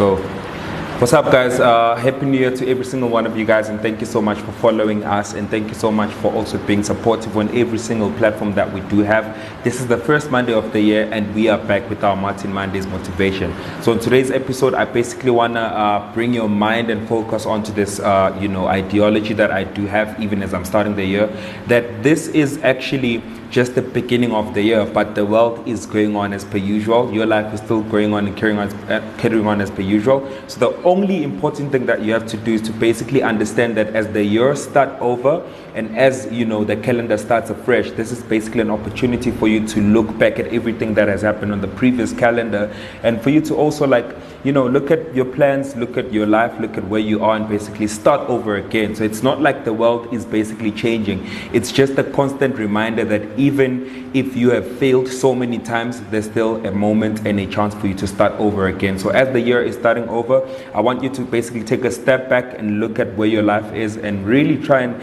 go. What's up, guys? Happy New Year to every single one of you guys, and thank you so much for following us, and thank you so much for also being supportive on every single platform that we do have. This is the first Monday of the year, and we are back with our Martin Mondays motivation. So in today's episode, I basically want to bring your mind and focus onto this ideology that I do have, even as I'm starting the year, that this is actually just the beginning of the year, but the world is going on as per usual. Your life is still going on and carrying on as per usual. So the only important thing that you have to do is to basically understand that as the year starts over and as the calendar starts afresh, this is basically an opportunity for you to look back at everything that has happened on the previous calendar, and for you to also look at your plans, look at your life, look at where you are, and basically start over again. So it's not like the world is basically changing. It's just a constant reminder that even if you have failed so many times, there's still a moment and a chance for you to start over again. So as the year is starting over, I want you to basically take a step back and look at where your life is, and really try and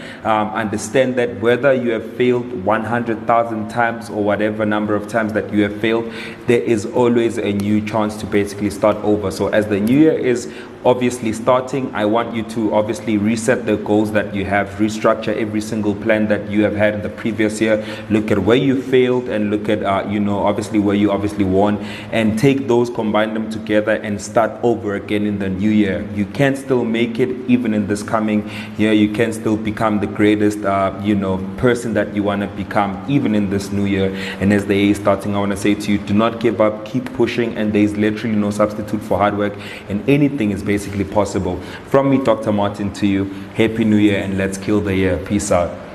understand that whether you have failed 100,000 times or whatever number of times that you have failed, there is always a new chance to basically start over. So as the new year is obviously starting, I want you to obviously reset the goals that you have, restructure every single plan that you have had in the previous year, look at where you failed, and look at obviously where you obviously won, and take those, combine them together, and start over again in the new year. You can still make it even in this coming year. You can still become the greatest person that you want to become even in this new year. And as the year is starting, I want to say to you, do not give up, keep pushing, and there is literally no substitute for hard work, and anything is basically possible. From me, Dr. Martin, to you, Happy New Year, and let's kill the year. Peace out.